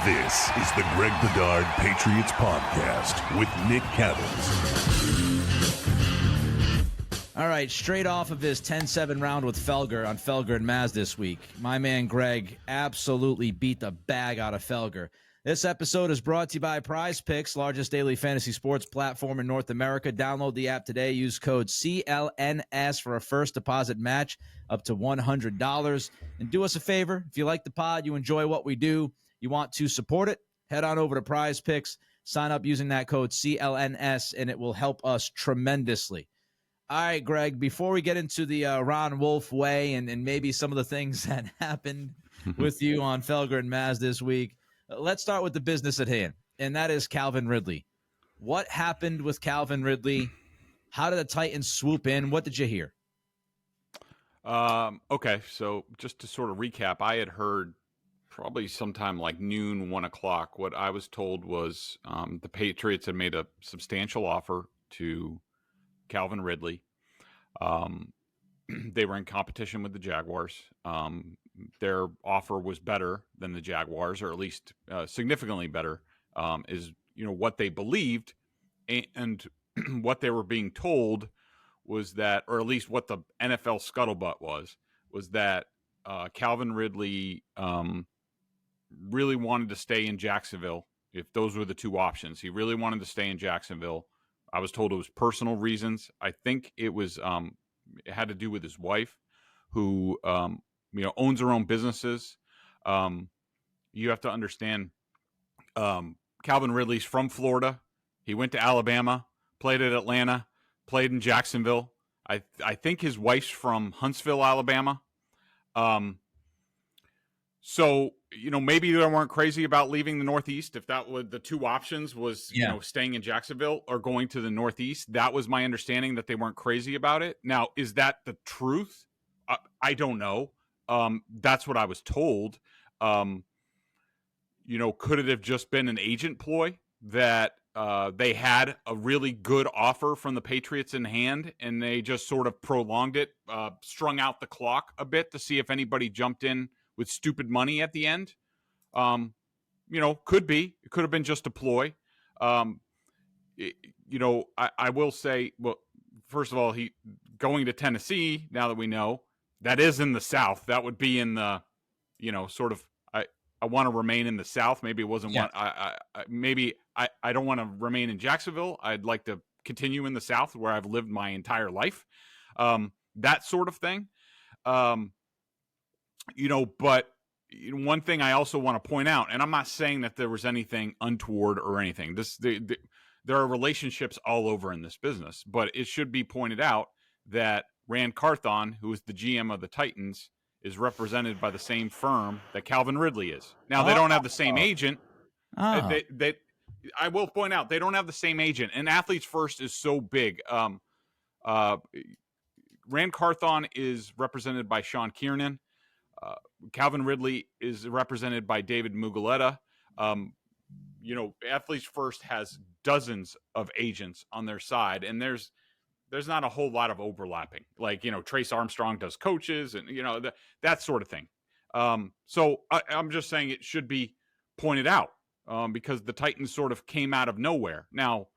This is the Greg Bedard Patriots Podcast with Nick Cattles. All right, straight off of his 10-7 round with Felger on Felger and Maz this week, my man Greg absolutely beat the bag out of Felger. This episode is brought to you by PrizePicks, largest daily fantasy sports platform in North America. Download the app today. Use code CLNS for a first deposit match up to $100. And do us a favor. If you like the pod, you enjoy what we do, you want to support it, head on over to PrizePicks, sign up using that code CLNS, and it will help us tremendously. All right, Greg, before we get into the Ron Wolf way and maybe some of the things that happened with you on Felger and Maz this week, let's start with the business at hand, and that is Calvin Ridley. What happened with Calvin Ridley? How did the Titans swoop in? What did you hear? Okay, so just to sort of recap, I had heard probably sometime like noon, 1 o'clock. What I was told was the Patriots had made a substantial offer to Calvin Ridley. They were in competition with the Jaguars. Their offer was better than the Jaguars, or at least significantly better, is what they believed, and what they were being told was that, or at least what the NFL scuttlebutt was that Calvin Ridley really wanted to stay in Jacksonville. If those were the two options, he really wanted to stay in Jacksonville. I was told it was personal reasons. I think it was it had to do with his wife, who owns her own businesses. You have to understand, Calvin Ridley's from Florida. He went to Alabama, played at Atlanta, played in Jacksonville. I think his wife's from Huntsville, Alabama. So, maybe they weren't crazy about leaving the Northeast. If that was the two options was, staying in Jacksonville or going to the Northeast, that was my understanding, that they weren't crazy about it. Now, is that the truth? I don't know. That's what I was told. Could it have just been an agent ploy that they had a really good offer from the Patriots in hand and they just sort of prolonged it, strung out the clock a bit to see if anybody jumped in with stupid money at the end? Could be. It could have been just a ploy. I will say, well, first of all, he going to Tennessee, now that we know, that is in the South. That would be in the, sort of, I want to remain in the South. Maybe it wasn't one. I don't want to remain in Jacksonville. I'd like to continue in the South where I've lived my entire life. That sort of thing. But one thing I also want to point out, and I'm not saying that there was anything untoward or anything. There are relationships all over in this business, but it should be pointed out that Rand Carthon, who is the GM of the Titans, is represented by the same firm that Calvin Ridley is. Now, they don't have the same agent. I will point out, they don't have the same agent, and Athletes First is so big. Rand Carthon is represented by Sean Kiernan. Calvin Ridley is represented by David Mugoletta. Athletes First has dozens of agents on their side, and there's not a whole lot of overlapping. Like, Trace Armstrong does coaches and, that sort of thing. So I'm just saying it should be pointed out because the Titans sort of came out of nowhere. Now,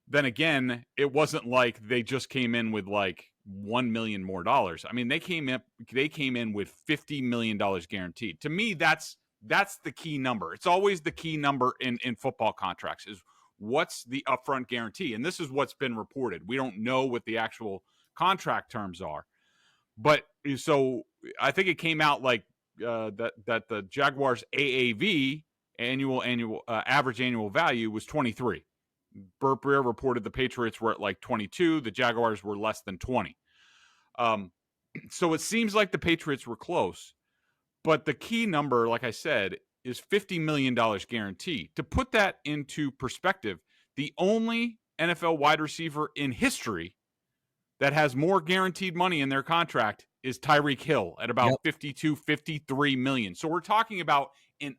then again, it wasn't like they just came in with like $1 million more. I mean, they came in with $50 million guaranteed. To me, that's the key number. It's always the key number in football contracts is what's the upfront guarantee. And this is what's been reported. We don't know what the actual contract terms are. But so I think it came out like that the Jaguars AAV, annual average annual value, was 23. Burt Breer reported the Patriots were at like 22. The Jaguars were less than 20. So it seems like the Patriots were close. But the key number, like I said, is $50 million guarantee. To put that into perspective, the only NFL wide receiver in history that has more guaranteed money in their contract is Tyreek Hill at about 52, 53 million. So we're talking about an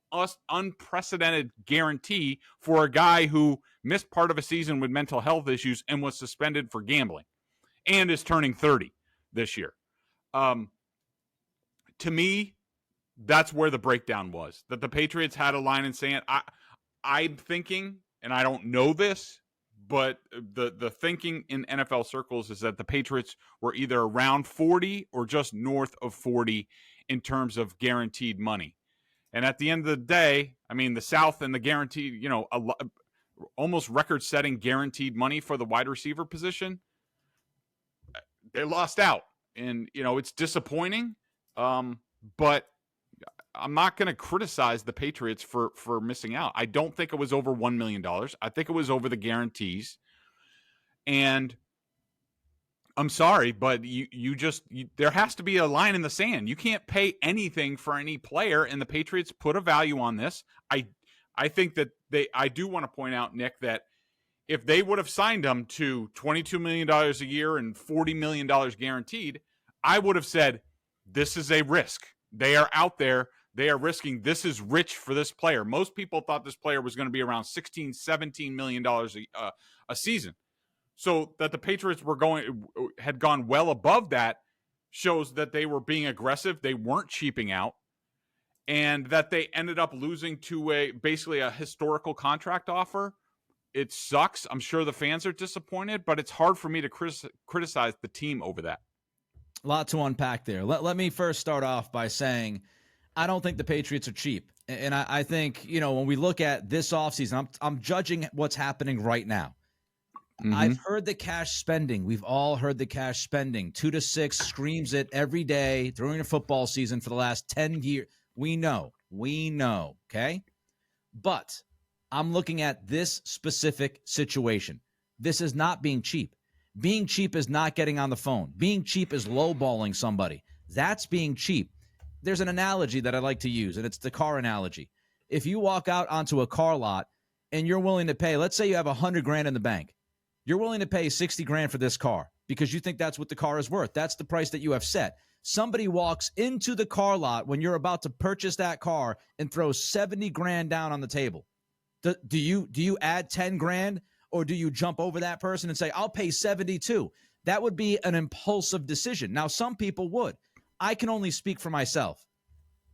unprecedented guarantee for a guy who missed part of a season with mental health issues and was suspended for gambling and is turning 30 this year. To me, that's where the breakdown was, that the Patriots had a line in sand. I'm thinking, and I don't know this, but the thinking in NFL circles is that the Patriots were either around 40 or just north of 40 in terms of guaranteed money. And at the end of the day, I mean, the South and the guaranteed, almost record-setting guaranteed money for the wide receiver position, they lost out. And, it's disappointing, but I'm not going to criticize the Patriots for missing out. I don't think it was over $1 million. I think it was over the guarantees. And I'm sorry, but there has to be a line in the sand. You can't pay anything for any player, and the Patriots put a value on this. I think that I do want to point out, Nick, that if they would have signed him to $22 million a year and $40 million guaranteed, I would have said, this is a risk. They are out there. They are risking. This is rich for this player. Most people thought this player was going to be around $16, $17 million a season. So that the Patriots had gone well above that shows that they were being aggressive. They weren't cheaping out, and that they ended up losing to basically a historical contract offer. It sucks. I'm sure the fans are disappointed, but it's hard for me to criticize the team over that. A lot to unpack there. Let me first start off by saying I don't think the Patriots are cheap. And I think, when we look at this offseason, I'm judging what's happening right now. Mm-hmm. I've heard the cash spending. We've all heard the cash spending. 2 to 6 screams it every day during a football season for the last 10 years. We know, okay? But I'm looking at this specific situation. This is not being cheap. Being cheap is not getting on the phone. Being cheap is lowballing somebody. That's being cheap. There's an analogy that I like to use, and it's the car analogy. If you walk out onto a car lot and you're willing to pay, let's say you have $100,000 in the bank. You're willing to pay $60,000 for this car because you think that's what the car is worth. That's the price that you have set. Somebody walks into the car lot when you're about to purchase that car and throws $70,000 down on the table. Do you add $10,000 or do you jump over that person and say, I'll pay 72? That would be an impulsive decision. Now, some people would. I can only speak for myself.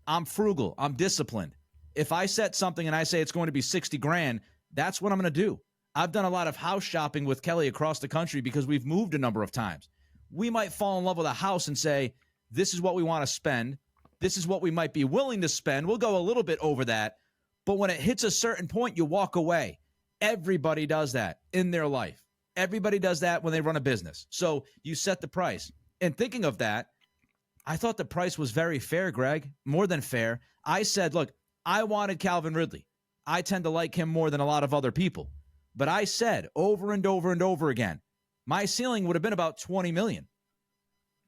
I'm frugal. I'm disciplined. If I set something and I say it's going to be $60,000, that's what I'm going to do. I've done a lot of house shopping with Kelly across the country because we've moved a number of times. We might fall in love with a house and say, this is what we want to spend. This is what we might be willing to spend. We'll go a little bit over that. But when it hits a certain point, you walk away. Everybody does that in their life. Everybody does that when they run a business. So you set the price. And thinking of that, I thought the price was very fair, Greg, more than fair. I said, look, I wanted Calvin Ridley. I tend to like him more than a lot of other people. But I said over and over and over again, my ceiling would have been about $20 million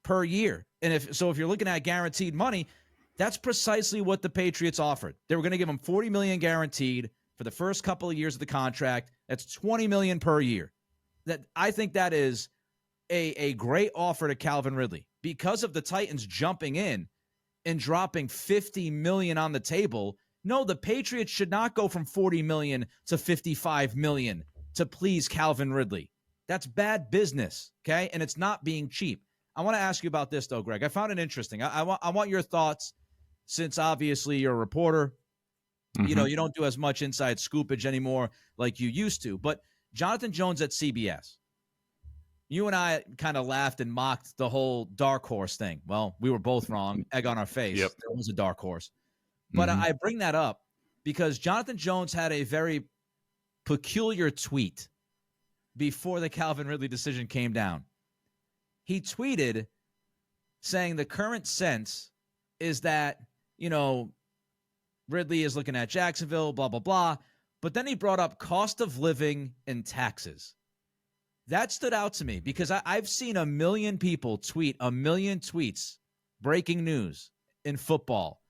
per year. And if you're looking at guaranteed money, that's precisely what the Patriots offered. They were going to give him $40 million guaranteed for the first couple of years of the contract. That's $20 million per year. I think that is a great offer to Calvin Ridley. Because of the Titans jumping in and dropping $50 million on the table, no, the Patriots should not go from $40 million to $55 million to please Calvin Ridley. That's bad business, okay? And it's not being cheap. I want to ask you about this, though, Greg. I found it interesting. I want your thoughts, since obviously you're a reporter. Mm-hmm. You don't do as much inside scoopage anymore like you used to. But Jonathan Jones at CBS, you and I kind of laughed and mocked the whole dark horse thing. Well, we were both wrong. Egg on our face. Yep. There was a dark horse. But I bring that up because Jonathan Jones had a very peculiar tweet before the Calvin Ridley decision came down. He tweeted saying the current sense is that, Ridley is looking at Jacksonville, blah, blah, blah. But then he brought up cost of living and taxes. That stood out to me because I've seen 1 million people tweet 1 million tweets, breaking news in football.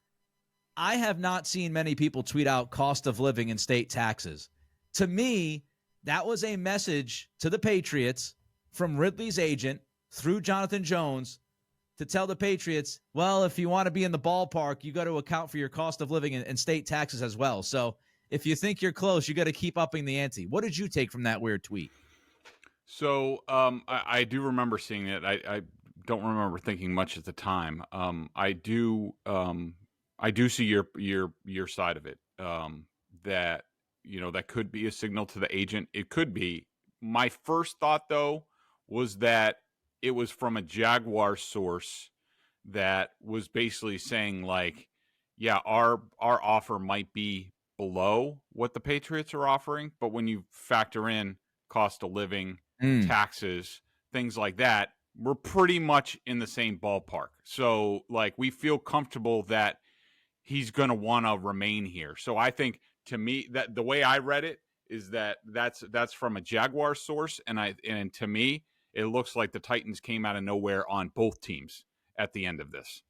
I have not seen many people tweet out cost of living and state taxes. To me, that was a message to the Patriots from Ridley's agent through Jonathan Jones to tell the Patriots, well, if you want to be in the ballpark, you got to account for your cost of living and state taxes as well. So if you think you're close, you got to keep upping the ante. What did you take from that weird tweet? So I do remember seeing it. I don't remember thinking much at the time. I do I do see your side of it. That, that could be a signal to the agent. It could be. My first thought, though, was that it was from a Jaguar source that was basically saying, like, yeah, our offer might be below what the Patriots are offering, but when you factor in cost of living, taxes, things like that, we're pretty much in the same ballpark. So, like, we feel comfortable that he's going to want to remain here. So I think, to me, that the way I read it is that's from a Jaguar source, and to me, it looks like the Titans came out of nowhere on both teams at the end of this.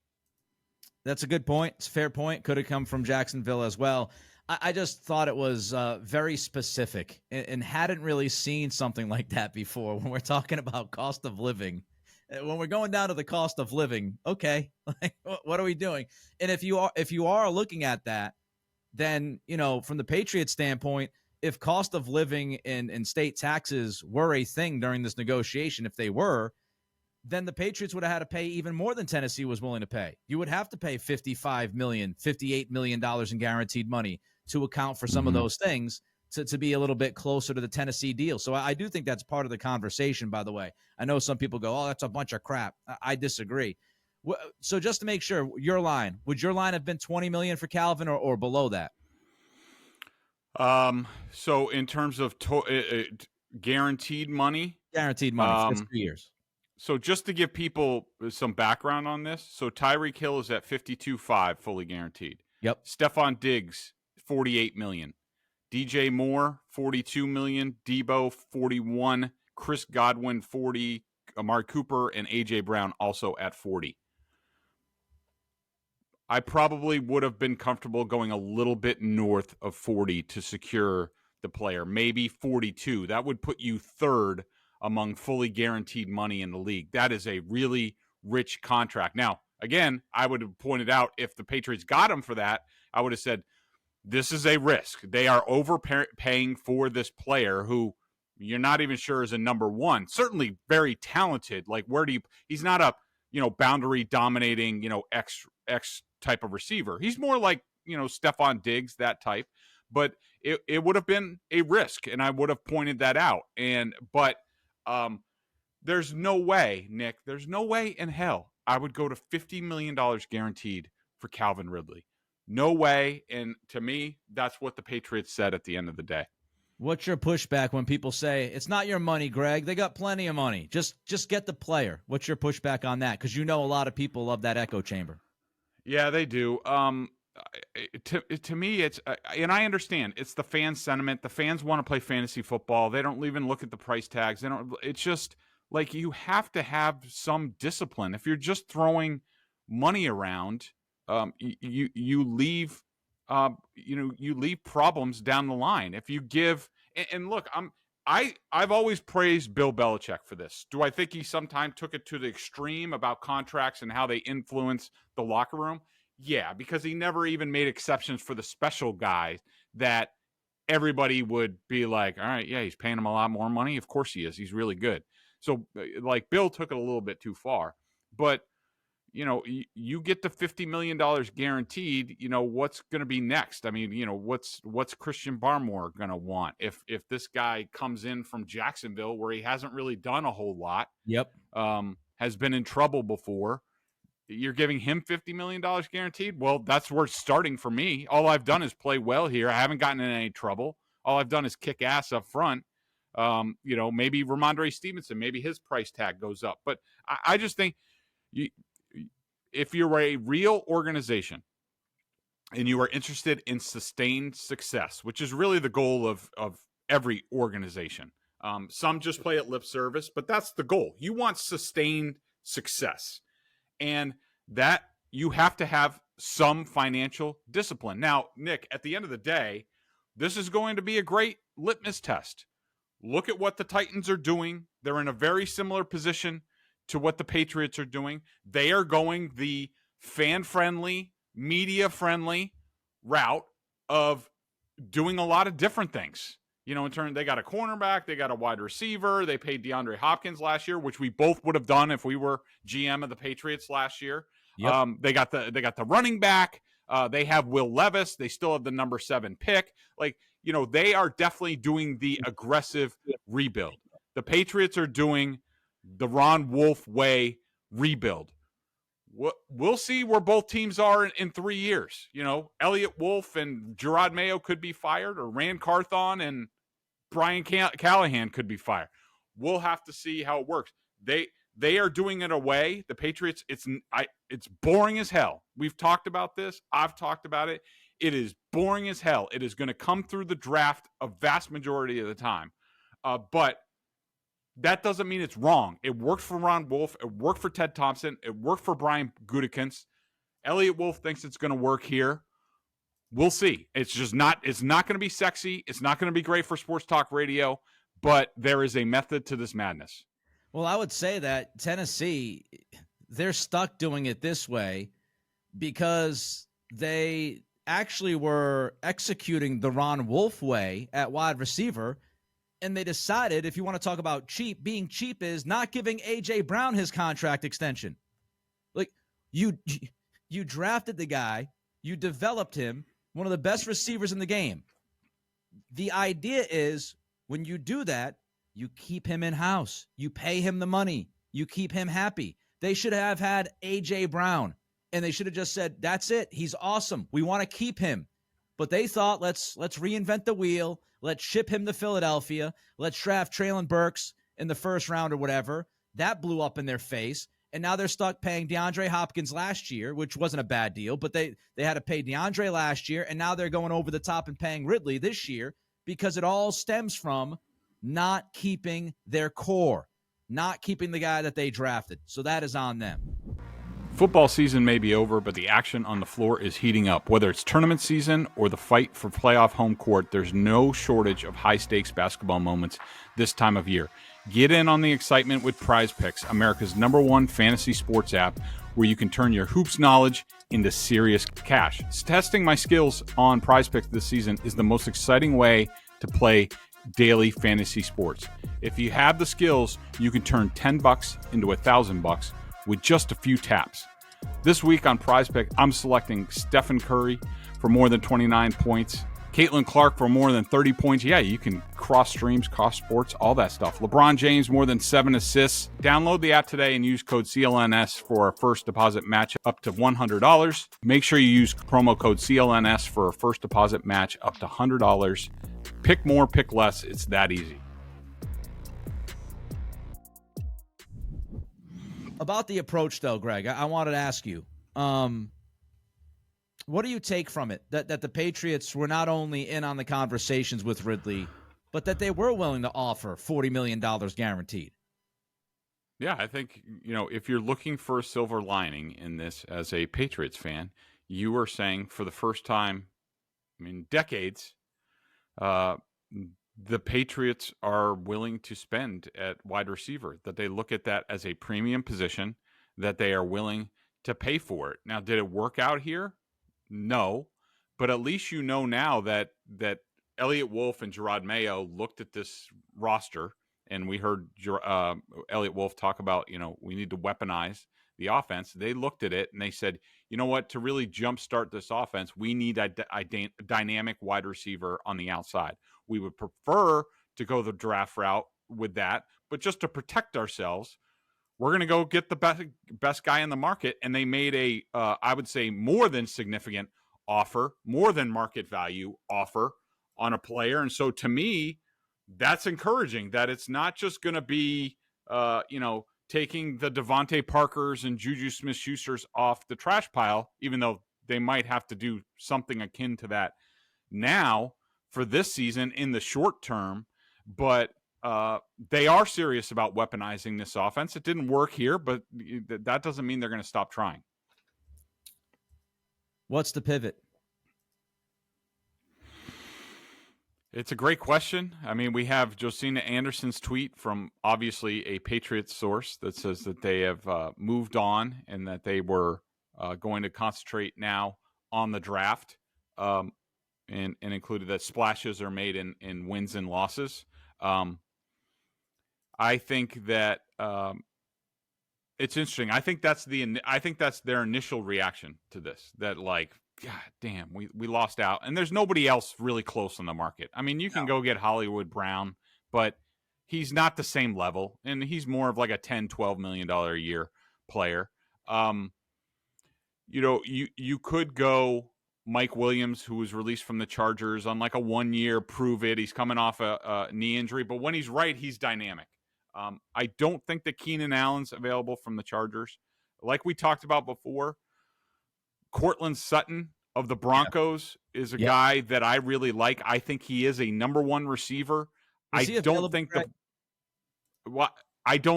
That's a good point. It's a fair point. Could have come from Jacksonville as well. I just thought it was very specific and hadn't really seen something like that before when we're talking about cost of living. When we're going down to the cost of living, okay, like, what are we doing? And if you are looking at that, then, from the Patriots standpoint, if cost of living and state taxes were a thing during this negotiation, if they were, then the Patriots would have had to pay even more than Tennessee was willing to pay. You would have to pay $55 million, $58 million in guaranteed money to account for some of those things to be a little bit closer to the Tennessee deal. So I do think that's part of the conversation, by the way. I know some people go, oh, that's a bunch of crap. I disagree. So just to make sure, would your line have been $20 million for Calvin or below that? So in terms of guaranteed money? Guaranteed money for 3 years. So just to give people some background on this, so Tyreek Hill is at 52.5 fully guaranteed. Yep. Stephon Diggs, $48 million. DJ Moore, $42 million. Debo, $41. Chris Godwin, $40. Amari Cooper and A.J. Brown also at $40. I probably would have been comfortable going a little bit north of 40 to secure the player, maybe 42. That would put you third among fully guaranteed money in the league. That is a really rich contract. Now, again, I would have pointed out, if the Patriots got him for that, I would have said, this is a risk. They are overpaying for this player who you're not even sure is a number one. Certainly very talented. Like, he's not a, boundary dominating, X type of receiver. He's more like, Stephon Diggs, that type. But it would have been a risk, and I would have pointed that out. But there's no way, Nick, there's no way in hell I would go to $50 million guaranteed for Calvin Ridley. No way. And to me, that's what the Patriots said at the end of the day. What's your pushback when people say, it's not your money, Greg? They got plenty of money. Just get the player. What's your pushback on that? Because a lot of people love that echo chamber. Yeah, they do. To me, it's and I understand it's the fan sentiment. The fans want to play fantasy football. They don't even look at the price tags. It's just like, you have to have some discipline. If you're just throwing money around, you leave you leave problems down the line. If you give and look, I've always praised Bill Belichick for this. Do I think he sometimes took it to the extreme about contracts and how they influence the locker room? Yeah, because he never even made exceptions for the special guys that everybody would be like, all right, yeah, he's paying him a lot more money. Of course he is. He's really good. So, like, Bill took it a little bit too far. But, you get the $50 million guaranteed, what's going to be next? I mean, what's Christian Barmore going to want if this guy comes in from Jacksonville, where he hasn't really done a whole lot? Yep. Has been in trouble before. You're giving him $50 million guaranteed? Well, that's where it's starting for me. All I've done is play well here. I haven't gotten in any trouble. All I've done is kick ass up front. Maybe Ramondre Stevenson, maybe his price tag goes up. But I just think if you're a real organization and you are interested in sustained success, which is really the goal of every organization, some just play at lip service, but that's the goal. You want sustained success. And that you have to have some financial discipline. Now, Nick, at the end of the day, this is going to be a great litmus test. Look at what the Titans are doing. They're in a very similar position to what the Patriots are doing. They are going the fan-friendly, media-friendly route of doing a lot of different things. In turn, they got a cornerback, they got a wide receiver, they paid DeAndre Hopkins last year, which we both would have done if we were GM of the Patriots last year. Yep. They got the running back. They have Will Levis. They still have the number 7 pick. Like, they are definitely doing the aggressive rebuild. The Patriots are doing the Ron Wolf way rebuild. We'll see where both teams are in 3 years. Elliott Wolf and Gerard Mayo could be fired, or Rand Carthon and Brian Callahan could be fired. We'll have to see how it works. They are doing it away. The Patriots, it's boring as hell. We've talked about this. I've talked about it. It is boring as hell. It is going to come through the draft a vast majority of the time. But that doesn't mean it's wrong. It worked for Ron Wolf. It worked for Ted Thompson. It worked for Brian Gutekunst. Elliott Wolf thinks it's going to work here. We'll see. It's not going to be sexy. It's not going to be great for sports talk radio, but there is a method to this madness. Well, I would say that Tennessee, they're stuck doing it this way because they actually were executing the Ron Wolf way at wide receiver. And they decided, if you want to talk about cheap, being cheap is not giving A.J. Brown his contract extension. Like, you drafted the guy, you developed him, one of the best receivers in the game. The idea is, when you do that, you keep him in-house. You pay him the money. You keep him happy. They should have had A.J. Brown, and they should have just said, that's it. He's awesome. We want to keep him. But they thought, let's reinvent the wheel. Let's ship him to Philadelphia. Let's draft Traylon Burks in the first round or whatever. That blew up in their face. And now they're stuck paying DeAndre Hopkins last year, which wasn't a bad deal, but they had to pay DeAndre last year, and now they're going over the top and paying Ridley this year because it all stems from not keeping their core, not keeping the guy that they drafted. So that is on them. Football season may be over, but the action on the floor is heating up. Whether it's tournament season or the fight for playoff home court, there's no shortage of high-stakes basketball moments this time of year. Get in on the excitement with PrizePicks, America's #1 fantasy sports app, where you can turn your hoops knowledge into serious cash. Testing my skills on PrizePicks this season is the most exciting way to play daily fantasy sports. If you have the skills, you can turn $10 into $1,000 with just a few taps. This week on PrizePicks, I'm selecting Stephen Curry for more than 29 points, Caitlin Clark for more than 30 points. Yeah, you can cross streams, cross sports, all that stuff. LeBron James more than 7 assists. Download the app today and use code CLNS for a first deposit match up to $100. Make sure you use promo code CLNS for a first deposit match up to $100. Pick more, pick less. It's that easy. About the approach, though, Greg, I wanted to ask you, what do you take from it? That the Patriots were not only in on the conversations with Ridley, but that they were willing to offer $40 million guaranteed? Yeah, I think, if you're looking for a silver lining in this as a Patriots fan, you are saying for the first time in decades, the Patriots are willing to spend at wide receiver, that they look at that as a premium position, that they are willing to pay for it. Now, did it work out here? No, but at least now that Elliott Wolf and Gerard Mayo looked at this roster, and we heard Elliott Wolf talk about, we need to weaponize the offense. They looked at it and they said, you know what, to really jumpstart this offense, we need a dynamic wide receiver on the outside. We would prefer to go the draft route with that, but just to protect ourselves, we're going to go get the best guy in the market. And they made I would say, more than significant offer, more than market value offer on a player. And so to me, that's encouraging that it's not just going to be, taking the Devontae Parkers and Juju Smith-Schusters off the trash pile, even though they might have to do something akin to that now for this season in the short term. But they are serious about weaponizing this offense. It didn't work here, but that doesn't mean they're going to stop trying. What's the pivot? It's a great question. I mean, we have Josina Anderson's tweet from obviously a Patriots source that says that they have moved on and that they were going to concentrate now on the draft, and included that splashes are made in wins and losses. I think that it's interesting. I think that's their initial reaction to this. That, like, God damn, we lost out. And there's nobody else really close on the market. I mean, you can go get Hollywood Brown, but he's not the same level, and he's more of like a $10-12 million a year player. You could go Mike Williams, who was released from the Chargers on like a 1 year, prove it. He's coming off a knee injury, but when he's right, he's dynamic. I don't think that Keenan Allen's available from the Chargers. Like we talked about before, Cortland Sutton of the Broncos is a guy that I really like. I think he is a number one receiver. I don't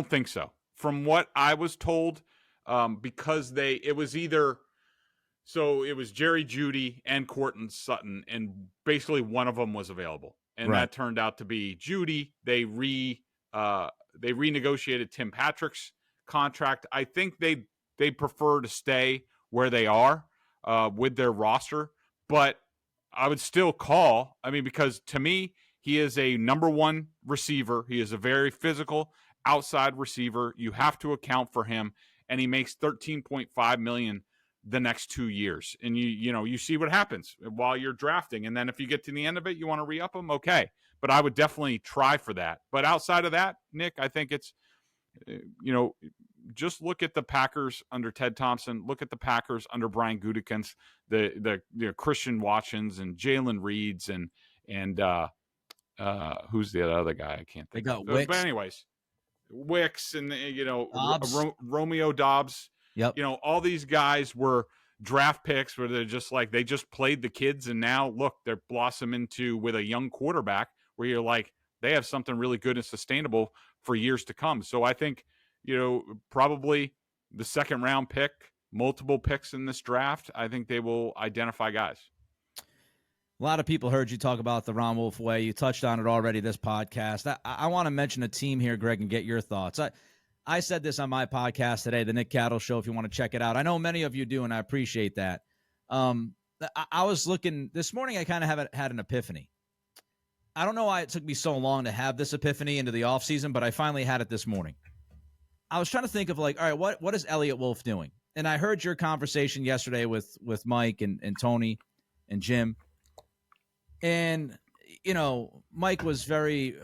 think so. From what I was told, because it was Jerry Jeudy and Cortland Sutton, and basically one of them was available, and that turned out to be Jeudy. They renegotiated Tim Patrick's contract. I think they prefer to stay where they are with their roster, but I would still call. I mean, because to me, he is a number one receiver. He is a very physical outside receiver. You have to account for him, and he makes $13.5 million the next 2 years. And you see what happens while you're drafting, and then if you get to the end of it, you want to re-up him, okay. But I would definitely try for that. But outside of that, Nick, I think it's just look at the Packers under Ted Thompson. Look at the Packers under Brian Gutekunst, the Christian Watkins and Jalen Reeds and who's the other guy? I can't think. They got of. Wicks. But anyways, Wicks and Romeo Dobbs. Yep. All these guys were draft picks where they're just like they just played the kids, and now look, they're blossoming into with a young quarterback where you're like they have something really good and sustainable for years to come. So I think probably the second round pick, multiple picks in this draft. I think they will identify guys. A lot of people heard you talk about the Ron Wolf way. You touched on it already this podcast. I want to mention a team here, Greg, and get your thoughts. I said this on my podcast today, the Nick Cattles Show, if you want to check it out. I know many of you do, and I appreciate that. I was looking this morning. I kind of had an epiphany. I don't know why it took me so long to have this epiphany into the offseason, but I finally had it this morning. I was trying to think of all right, what is Elliott Wolf doing? And I heard your conversation yesterday with Mike and Tony and Jim. And, Mike was very,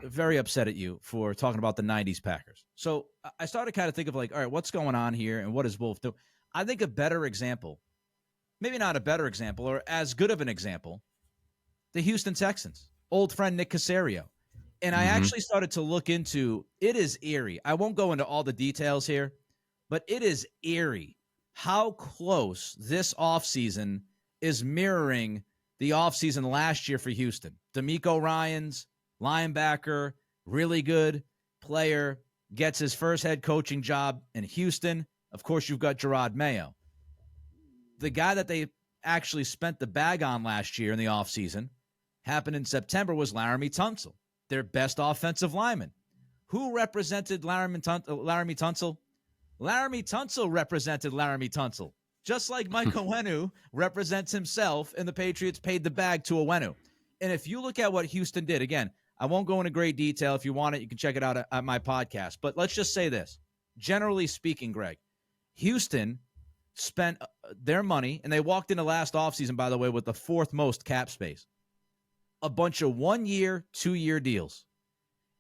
very upset at you for talking about the 90s Packers. So I started kind of think of all right, what's going on here and what does Wolf do? I think a better example, maybe not a better example or as good of an example, the Houston Texans, old friend Nick Caserio. And I actually started to look into, it is eerie. I won't go into all the details here, but it is eerie how close this offseason is mirroring the offseason last year for Houston. D'Amico Ryans, linebacker, really good player, gets his first head coaching job in Houston. Of course, you've got Gerard Mayo. The guy that they actually spent the bag on last year in the offseason happened in September was Laramie Tunsil, their best offensive lineman. Who represented Laramie Tunsil? Laramie Tunsil represented Laramie Tunsil. Just like Mike Onwenu represents himself, and the Patriots paid the bag to Onwenu. And if you look at what Houston did, again, I won't go into great detail. If you want it, you can check it out at my podcast. But let's just say this. Generally speaking, Greg, Houston spent their money, and they walked into last offseason, by the way, with the fourth most cap space. A bunch of 1 year, 2 year deals.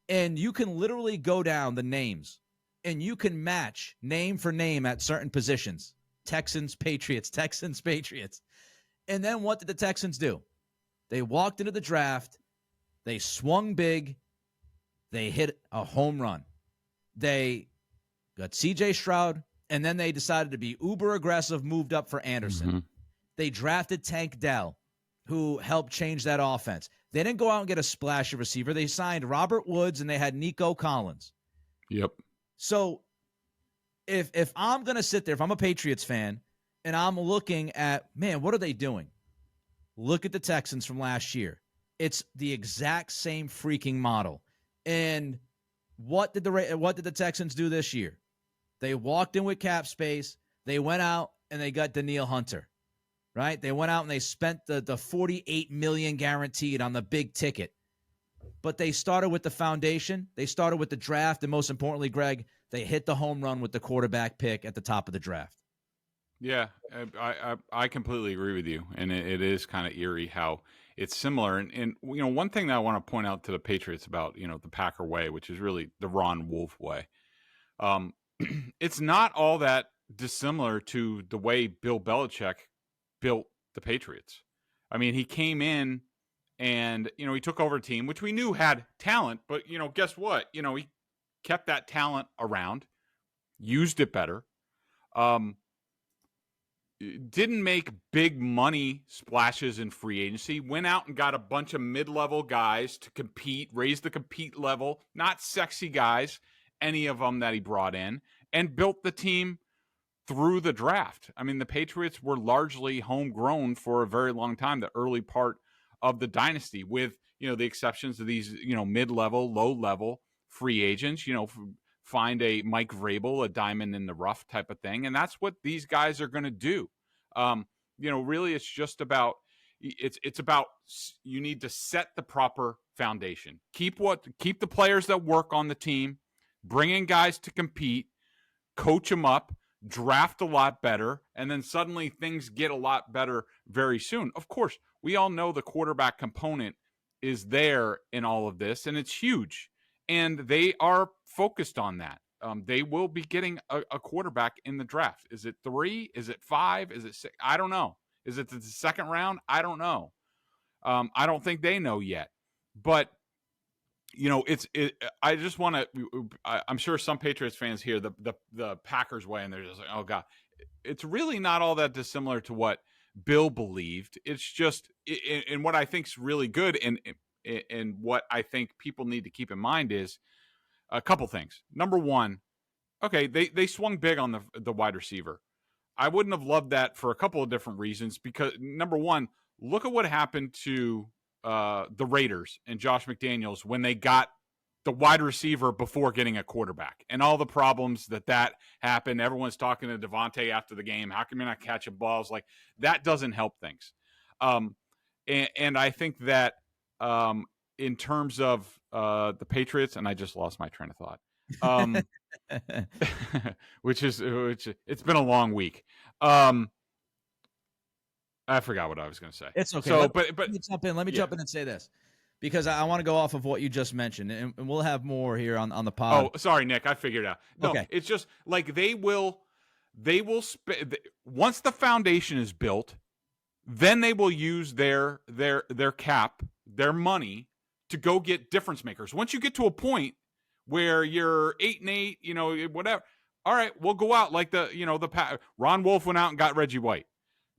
And you can literally go down the names, and you can match name for name at certain positions. Texans, Patriots. And then what did the Texans do? They walked into the draft. They swung big. They hit a home run. They got C.J. Stroud, and then they decided to be uber aggressive, moved up for Anderson. They drafted Tank Dell, who helped change that offense. They didn't go out and get a splashy receiver. They signed Robert Woods, and they had Nico Collins. Yep. So if I'm going to sit there, if I'm a Patriots fan, and I'm looking at, man, what are they doing? Look at the Texans from last year. It's the exact same freaking model. And what did the Texans do this year? They walked in with cap space. They went out and they got Danielle Hunter, right? They went out and they spent the $48 million guaranteed on the big ticket. But they started with the foundation. They started with the draft. And most importantly, Greg, they hit the home run with the quarterback pick at the top of the draft. Yeah, I completely agree with you, and it is kind of eerie how it's similar. And one thing that I want to point out to the Patriots about the Packer way, which is really the Ron Wolf way, it's not all that dissimilar to the way Bill Belichick built the Patriots. I mean, he came in and he took over a team which we knew had talent, but guess what? He kept that talent around, used it better. Didn't make big money splashes in free agency, went out and got a bunch of mid-level guys to compete, raise the compete level, not sexy guys, any of them that he brought in, and built the team through the draft. I mean, the Patriots were largely homegrown for a very long time, the early part of the dynasty, with, the exceptions of these, mid-level, low-level free agents, find a Mike Vrabel, a diamond in the rough type of thing. And that's what these guys are going to do. Really it's just about, it's about, you need to set the proper foundation. Keep the players that work on the team, bring in guys to compete, coach them up, draft a lot better, and then suddenly things get a lot better very soon. Of course, we all know the quarterback component is there in all of this, and it's huge. And they are focused on that. They will be getting a quarterback in the draft. Is it 3? Is it 5? Is it 6? I don't know. Is it the second round? I don't know. I don't think they know yet. But, I just want to, I'm sure some Patriots fans hear the Packers way, and they're just like, oh, God. It's really not all that dissimilar to what Bill believed. It's just, and what I think is really good, and what I think people need to keep in mind is a couple things. Number one, okay, they swung big on the wide receiver. I wouldn't have loved that for a couple of different reasons, because number one, look at what happened to the Raiders and Josh McDaniels when they got the wide receiver before getting a quarterback, and all the problems that happened. Everyone's talking to Devontae after the game. How come you're not catching balls? Like, that doesn't help things. And I think that in terms of the Patriots, and I just lost my train of thought, which it's been a long week. I forgot what I was going to say. It's okay. So, let me jump in. Let me jump in and say this, because I want to go off of what you just mentioned, and we'll have more here on the pod. Oh, sorry, Nick. I figured it out. No, okay. It's just like they will once the foundation is built, then they will use their cap, their money, to go get difference makers. Once you get to a point where you're 8-8, whatever. All right, we'll go out like Ron Wolf went out and got Reggie White.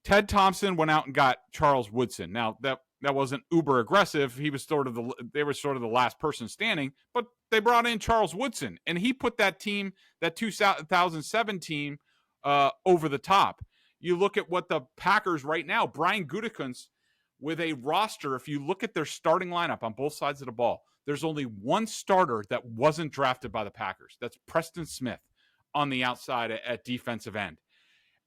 Ted Thompson went out and got Charles Woodson. Now that wasn't uber aggressive. They were sort of the last person standing, but they brought in Charles Woodson, and he put that team, that 2007 team, over the top. You look at what the Packers right now, Brian Gutekunst, with a roster, if you look at their starting lineup on both sides of the ball, there's only one starter that wasn't drafted by the Packers. That's Preston Smith on the outside at defensive end.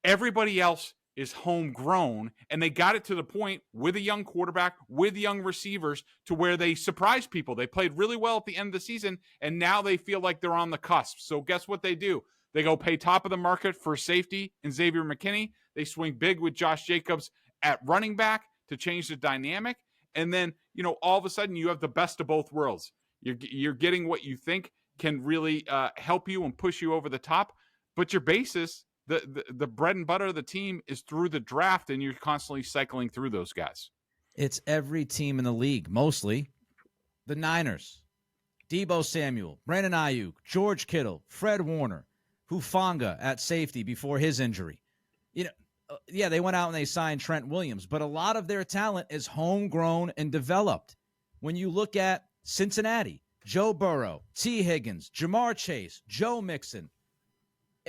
Everybody else is homegrown, and they got it to the point with a young quarterback, with young receivers, to where they surprised people. They played really well at the end of the season, and now they feel like they're on the cusp. So guess what they do? They go pay top of the market for safety and Xavier McKinney. They swing big with Josh Jacobs at running back to change the dynamic. And then, all of a sudden you have the best of both worlds. You're getting what you think can really help you and push you over the top. But your basis, the bread and butter of the team, is through the draft, and you're constantly cycling through those guys. It's every team in the league, mostly. The Niners, Deebo Samuel, Brandon Ayuk, George Kittle, Fred Warner, Hufanga at safety before his injury. Yeah, they went out and they signed Trent Williams, but a lot of their talent is homegrown and developed. When you look at Cincinnati, Joe Burrow, T. Higgins, Jamar Chase, Joe Mixon.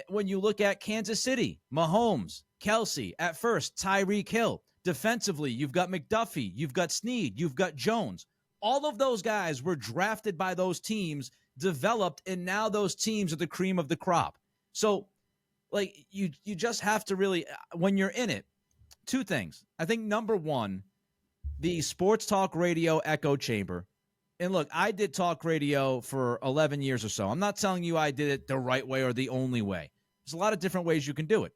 When you look at Kansas City, Mahomes, Kelsey, at first, Tyreek Hill. Defensively, you've got McDuffie, you've got Snead, you've got Jones. All of those guys were drafted by those teams, developed, and now those teams are the cream of the crop. So, you just have to really, when you're in it, two things. I think number one, the sports talk radio echo chamber. And look, I did talk radio for 11 years or so. I'm not telling you I did it the right way or the only way. There's a lot of different ways you can do it.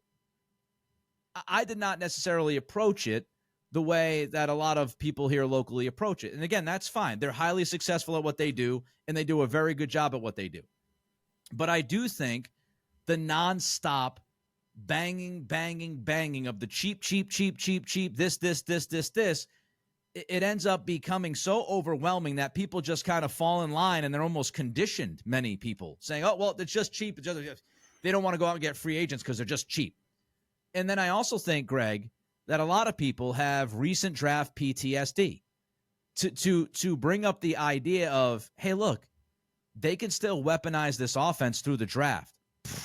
I did not necessarily approach it the way that a lot of people here locally approach it. And again, that's fine. They're highly successful at what they do, and they do a very good job at what they do. But I do think the nonstop banging of the cheap, this, it ends up becoming so overwhelming that people just kind of fall in line, and they're almost conditioned, many people, saying, oh, well, it's just cheap. They don't want to go out and get free agents because they're just cheap. And then I also think, Greg, that a lot of people have recent draft PTSD to bring up the idea of, hey, look, they can still weaponize this offense through the draft.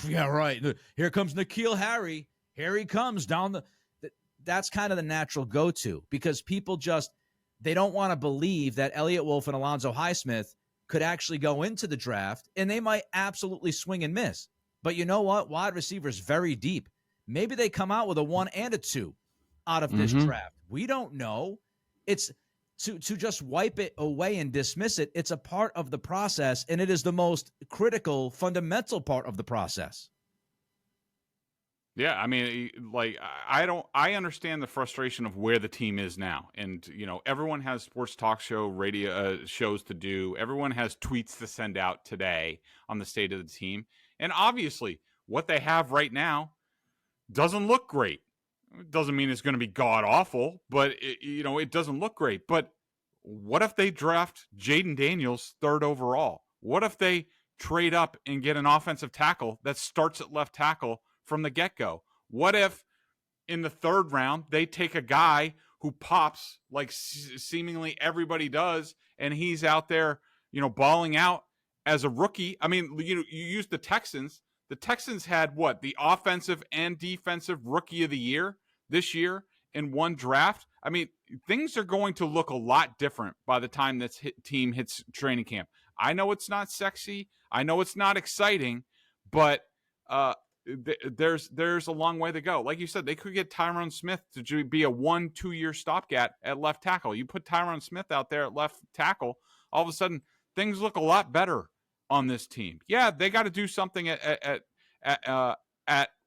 Yeah, right. Here comes N'Keal Harry. Here he comes down the – that's kind of the natural go-to because people just – they don't want to believe that Elliott Wolf and Alonzo Highsmith could actually go into the draft, and they might absolutely swing and miss. But you know what? Wide receivers very deep. Maybe they come out with a 1 and a 2 out of this draft. We don't know. It's to just wipe it away and dismiss it. It's a part of the process, and it is the most critical, fundamental part of the process. Yeah, I mean, like I understand the frustration of where the team is now, and everyone has sports talk show, radio shows to do. Everyone has tweets to send out today on the state of the team, and obviously, what they have right now doesn't look great. It doesn't mean it's going to be god awful, but it doesn't look great. But what if they draft Jaden Daniels 3rd overall? What if they trade up and get an offensive tackle that starts at left tackle from the get-go? What if in the 3rd round they take a guy who pops like seemingly everybody does, and he's out there, balling out as a rookie? I mean, you use the Texans. The Texans had the offensive and defensive rookie of the year this year in one draft. I mean, things are going to look a lot different by the time this team hits training camp. I know it's not sexy. I know it's not exciting, but there's a long way to go. Like you said, they could get Tyron Smith to be a 1-2 year stopgap at left tackle. You put Tyron Smith out there at left tackle, all of a sudden things look a lot better on this team. Yeah, they got to do something at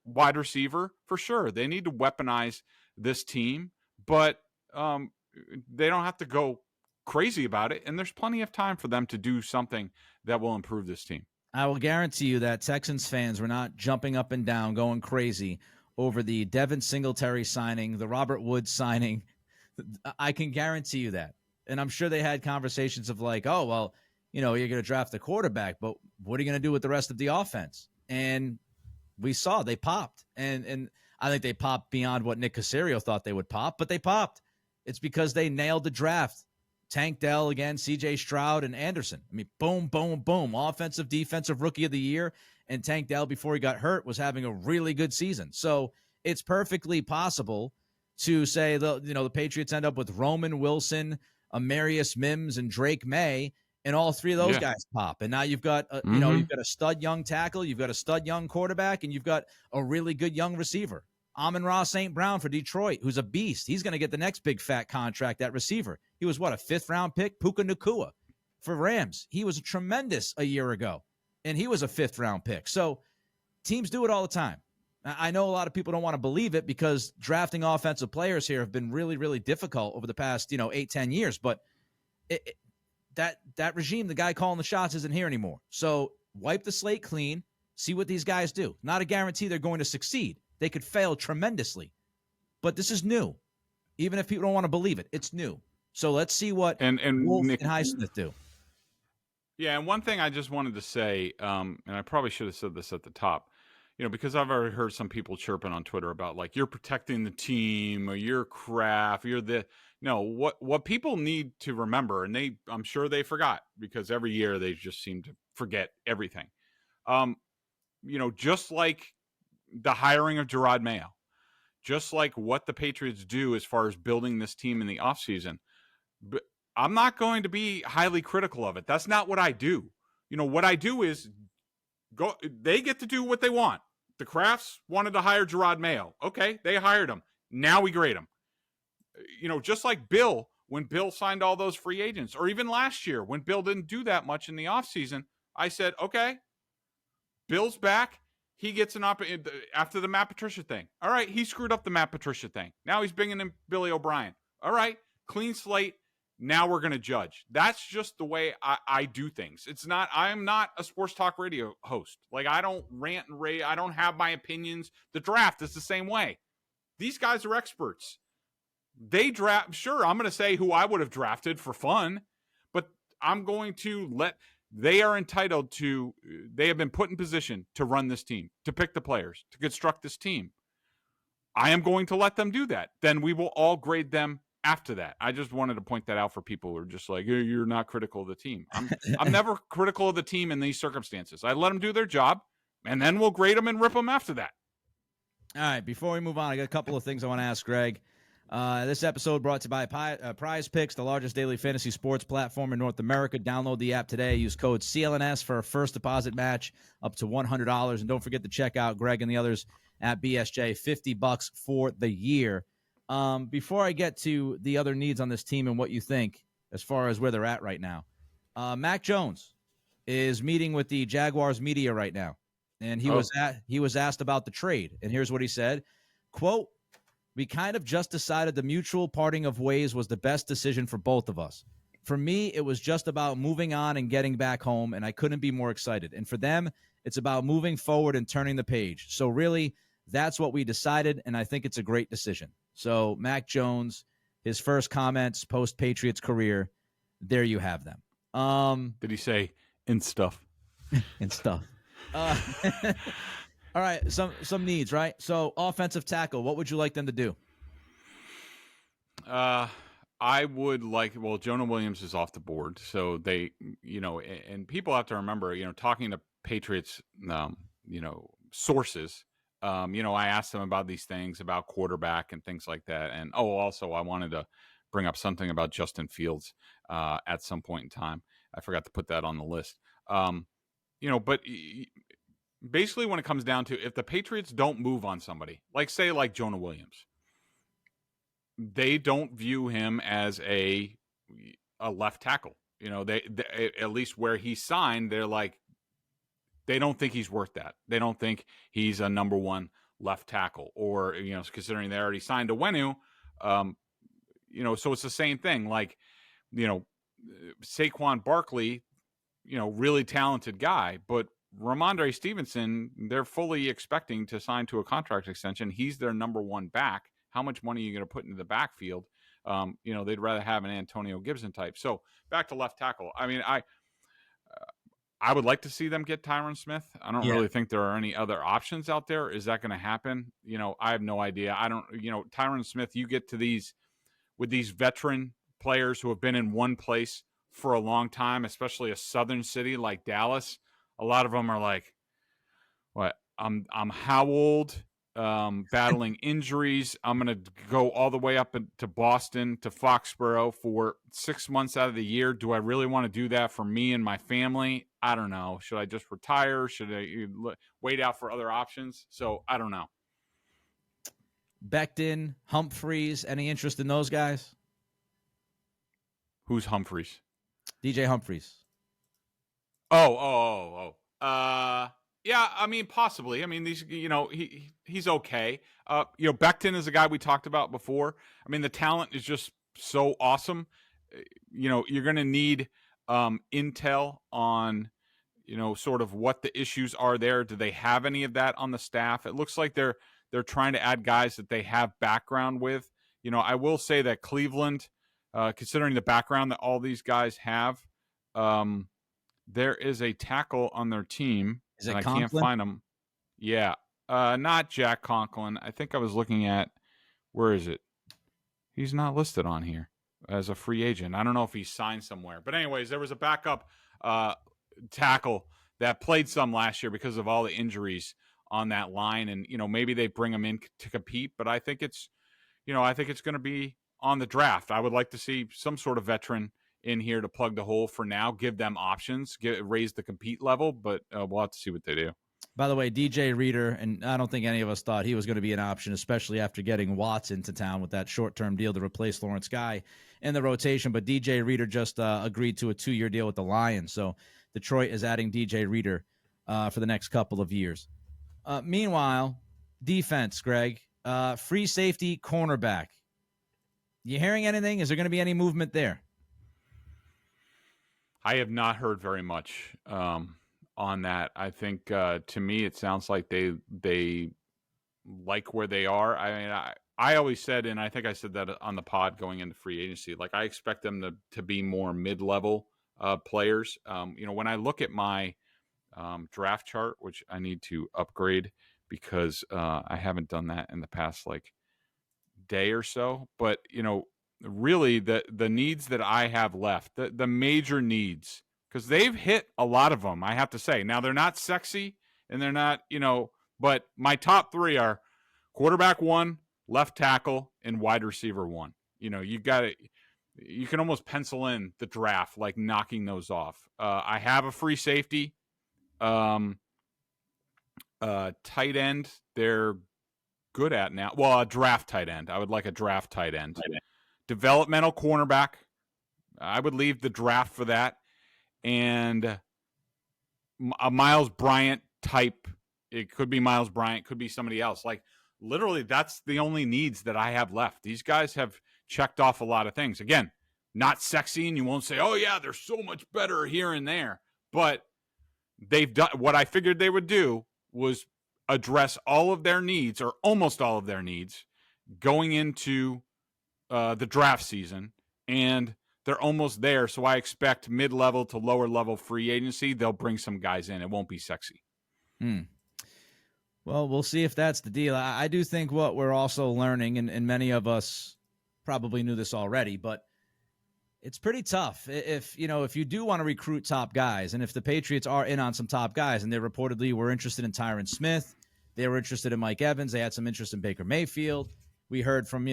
wide receiver for sure. They need to weaponize this team, but they don't have to go crazy about it. And there's plenty of time for them to do something that will improve this team. I will guarantee you that Texans fans were not jumping up and down, going crazy over the Devin Singletary signing, the Robert Woods signing. I can guarantee you that. And I'm sure they had conversations of like, oh, well, you're going to draft the quarterback, but what are you going to do with the rest of the offense? And we saw they popped. And I think they popped beyond what Nick Caserio thought they would pop, but they popped. It's because they nailed the draft. Tank Dell again, C.J. Stroud, and Anderson. I mean, boom, boom, boom. Offensive, defensive rookie of the year. And Tank Dell, before he got hurt, was having a really good season. So it's perfectly possible to say the Patriots end up with Roman Wilson, Amarius Mims, and Drake May, and all 3 of those guys pop. And now you've got you've got a stud young tackle, you've got a stud young quarterback, and you've got a really good young receiver. Amon-Ra St. Brown for Detroit, who's a beast. He's going to get the next big fat contract at receiver. He was a 5th round pick? Puka Nacua for Rams. He was tremendous a year ago, and he was a 5th round pick. So teams do it all the time. I know a lot of people don't want to believe it because drafting offensive players here have been really, really difficult over the past 8-10 years. But that regime, the guy calling the shots, isn't here anymore. So wipe the slate clean, see what these guys do. Not a guarantee they're going to succeed. They could fail tremendously. But this is new. Even if people don't want to believe it, it's new. So let's see what Wolf and Highsmith do. Yeah, and one thing I just wanted to say, and I probably should have said this at the top, because I've already heard some people chirping on Twitter about like you're protecting the team or you're Kraft, you're the no. What people need to remember, and I'm sure they forgot because every year they just seem to forget everything. Just like the hiring of Gerard Mayo, just like what the Patriots do as far as building this team in the offseason. But I'm not going to be highly critical of it. That's not what I do. What I do is they get to do what they want. The Crafts wanted to hire Gerard Mayo. Okay, they hired him. Now we grade him. Just like Bill, when Bill signed all those free agents, or even last year when Bill didn't do that much in the offseason, I said, okay, Bill's back. he gets an opportunity after the Matt Patricia thing. All right, he screwed up the Matt Patricia thing. Now he's bringing in Billy O'Brien. All right, clean slate. Now we're going to judge. That's just the way I do things. I'm not a sports talk radio host. Like, I don't rant and rave. I don't have my opinions. The draft is the same way. These guys are experts. They draft. Sure, I'm going to say who I would have drafted for fun, but I'm going to they are entitled to, they have been put in position to run this team, to pick the players, to construct this team. I am going to let them do that. Then we will all grade them after that. I just wanted to point that out for people who are just like, hey, you're not critical of the team. I'm never critical of the team in these circumstances. I let them do their job, and then we'll grade them and rip them after that. All right, before we move on, I got a couple of things I want to ask Greg. This episode brought to you by PrizePicks, the largest daily fantasy sports platform in North America. Download the app today. Use code CLNS for a first deposit match up to $100. And don't forget to check out Greg and the others at BSJ, $50 for the year. Before I get to the other needs on this team and what you think as far as where they're at right now, Mac Jones is meeting with the Jaguars media right now. And he was asked about the trade. And here's what he said, quote, "We kind of just decided the mutual parting of ways was the best decision for both of us. For me, it was just about moving on and getting back home, and I couldn't be more excited. And for them, it's about moving forward and turning the page. So really, that's what we decided, and I think it's a great decision." So Mac Jones, his first comments post-Patriots career, there you have them. Did he say in stuff? And stuff. All right, some needs, right? So offensive tackle, what would you like them to do? I would like, well, Jonah Williams is off the board. So they, and people have to remember, talking to Patriots, sources, I asked them about these things, about quarterback and things like that. And, also I wanted to bring up something about Justin Fields at some point in time. I forgot to put that on the list. But basically when it comes down to, if the Patriots don't move on somebody, like Jonah Williams, they don't view him as a left tackle. They at least where he signed, they're like, they don't think he's worth that. They don't think he's a number one left tackle, or, considering they already signed a Wenu, so it's the same thing. Like, Saquon Barkley, really talented guy, but Ramondre Stevenson, they're fully expecting to sign to a contract extension. He's their number one back. How much money are you going to put into the backfield? They'd rather have an Antonio Gibson type. So back to left tackle. I mean, I would like to see them get Tyron Smith. I don't really think there are any other options out there. Is that going to happen? I have no idea. I don't, Tyron Smith, you get to these with these veteran players who have been in one place for a long time, especially a southern city like Dallas. A lot of them are like, what? I'm how old? Battling injuries. I'm going to go all the way up to Boston, to Foxborough for 6 months out of the year. Do I really want to do that for me and my family? I don't know. Should I just retire? Should I wait out for other options? So I don't know. Becton, Humphreys, any interest in those guys? Who's Humphreys? DJ Humphreys. Yeah, I mean, possibly. I mean, these, he's okay. Becton is a guy we talked about before. I mean, the talent is just so awesome. You're going to need intel on, sort of what the issues are there. Do they have any of that on the staff? It looks like they're trying to add guys that they have background with. I will say that Cleveland, considering the background that all these guys have, there is a tackle on their team. Is it I Conklin? Can't find him. Yeah. Not Jack Conklin. I think I was looking at, where is it? He's not listed on here as a free agent. I don't know if he's signed somewhere. But anyways, there was a backup tackle that played some last year because of all the injuries on that line. And, maybe they bring him in to compete. But I think it's going to be on the draft. I would like to see some sort of veteran in here to plug the hole for now, give them options, raise the compete level, but we'll have to see what they do. By the way, DJ Reader, and I don't think any of us thought he was going to be an option, especially after getting Watts into town with that short-term deal to replace Lawrence Guy in the rotation, but DJ Reader just agreed to a 2-year deal with the Lions, so Detroit is adding DJ Reader for the next couple of years. Meanwhile, defense, Greg, free safety, cornerback. You hearing anything? Is there going to be any movement there? I have not heard very much on that. I think to me it sounds like they like where they are. I mean, I always said, and I think I said that on the pod going into free agency, like I expect them to be more mid-level players. When I look at my draft chart, which I need to upgrade because I haven't done that in the past day or so, but really the needs that I have left, the major needs, because they've hit a lot of them, I have to say. Now they're not sexy and they're not, but my top three are quarterback 1, left tackle, and wide receiver 1. You can almost pencil in the draft like knocking those off. I have a free safety, tight end. They're good at now. Well, a draft tight end. I would like a draft tight end. Developmental cornerback. I would leave the draft for that. And a Miles Bryant type. It could be Miles Bryant, could be somebody else. Like, literally, that's the only needs that I have left. These guys have checked off a lot of things. Again, not sexy, and you won't say, oh, yeah, they're so much better here and there. But they've done what I figured they would do was address all of their needs, or almost all of their needs, going into the draft season, and they're almost there. So I expect mid-level to lower-level free agency. They'll bring some guys in. It won't be sexy. Well, we'll see if that's the deal. I do think what we're also learning, and many of us probably knew this already, but it's pretty tough if you do want to recruit top guys, and if the Patriots are in on some top guys, and they reportedly were interested in Tyron Smith, they were interested in Mike Evans, they had some interest in Baker Mayfield. We heard from,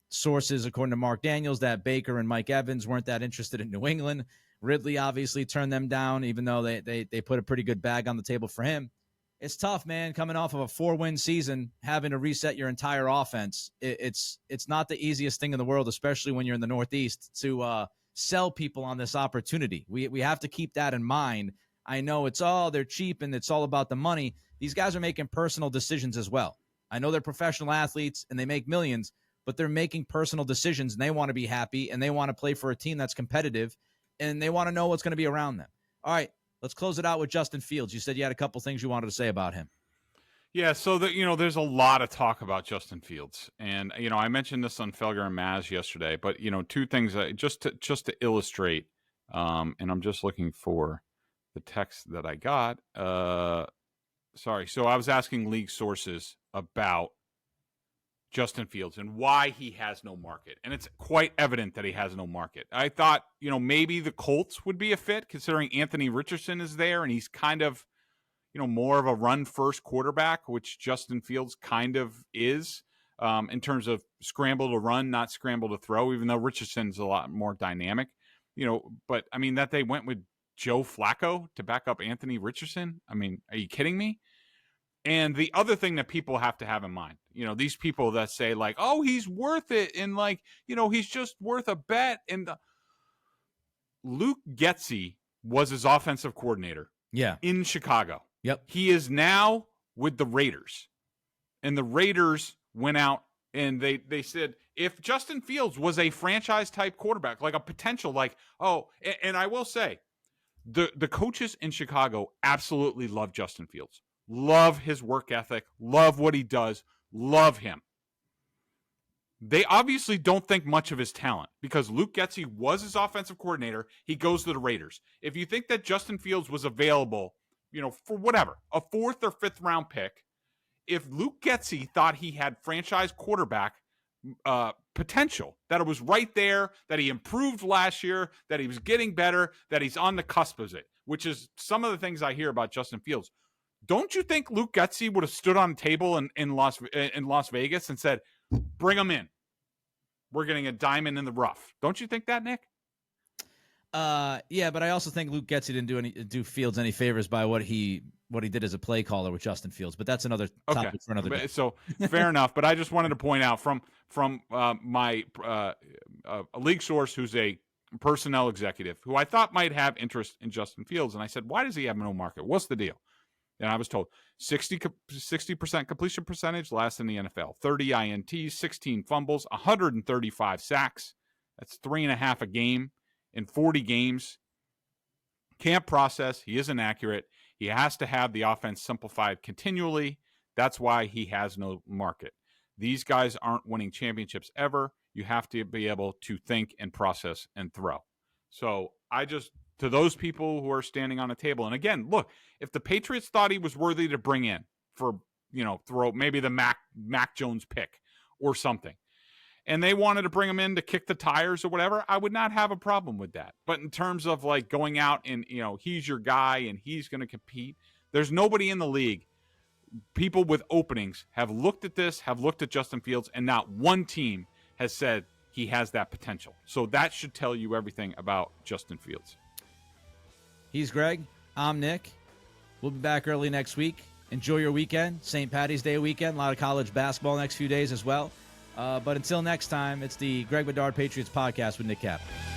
sources, according to Mark Daniels, that Baker and Mike Evans weren't that interested in New England. Ridley obviously turned them down, even though they put a pretty good bag on the table for him. It's tough, man, coming off of a 4-win season, having to reset your entire offense. It's not the easiest thing in the world, especially when you're in the Northeast, to sell people on this opportunity. We have to keep that in mind. I know they're cheap and it's all about the money. These guys are making personal decisions as well. I know they're professional athletes and they make millions, but they're making personal decisions, and they want to be happy, and they want to play for a team that's competitive, and they want to know what's going to be around them. All right, let's close it out with Justin Fields. You said you had a couple things you wanted to say about him. Yeah, so there's a lot of talk about Justin Fields, and I mentioned this on Felger and Maz yesterday, but two things just to illustrate, and I'm just looking for the text that I got. Sorry, so I was asking league sources about Justin Fields and why he has no market, and it's quite evident that he has no market. I thought maybe the Colts would be a fit, considering Anthony Richardson is there, and he's kind of more of a run-first quarterback, which Justin Fields kind of is, in terms of scramble to run, not scramble to throw, even though Richardson's a lot more dynamic. But, I mean, that they went with Joe Flacco to back up Anthony Richardson, I mean, are you kidding me? And the other thing that people have to have in mind, these people that say, like, oh, he's worth it, and, he's just worth a bet. And Luke Getsy was his offensive coordinator in Chicago. Yep. He is now with the Raiders. And the Raiders went out and they said, if Justin Fields was a franchise-type quarterback, like a potential, and I will say, the coaches in Chicago absolutely love Justin Fields. Love his work ethic. Love what he does. Love him. They obviously don't think much of his talent because Luke Getsy was his offensive coordinator. He goes to the Raiders. If you think that Justin Fields was available, for whatever, a 4th or 5th round pick, if Luke Getsy thought he had franchise quarterback potential, that it was right there, that he improved last year, that he was getting better, that he's on the cusp of it, which is some of the things I hear about Justin Fields. Don't you think Luke Getsy would have stood on a table in Las Vegas and said, bring him in? We're getting a diamond in the rough. Don't you think that, Nick? Yeah, but I also think Luke Getsy didn't do Fields any favors by what he did as a play caller with Justin Fields. But that's another topic for another day. So fair enough. But I just wanted to point out from my a league source who's a personnel executive who I thought might have interest in Justin Fields, and I said, why does he have no market? What's the deal? And I was told 60% completion percentage, last in the NFL. 30 INTs, 16 fumbles, 135 sacks. That's 3.5 a game in 40 games. Can't process. He isn't accurate. He has to have the offense simplified continually. That's why he has no market. These guys aren't winning championships ever. You have to be able to think and process and throw. So to those people who are standing on a table, and again, look, if the Patriots thought he was worthy to bring in for, throw maybe the Mac Jones pick or something, and they wanted to bring him in to kick the tires or whatever, I would not have a problem with that. But in terms of like going out and, he's your guy and he's going to compete, there's nobody in the league. People with openings have looked at this, have looked at Justin Fields, and not one team has said he has that potential. So that should tell you everything about Justin Fields. He's Greg. I'm Nick. We'll be back early next week. Enjoy your weekend. St. Patty's Day weekend. A lot of college basketball next few days as well. But until next time, it's the Greg Bedard Patriots Podcast with Nick Cattles.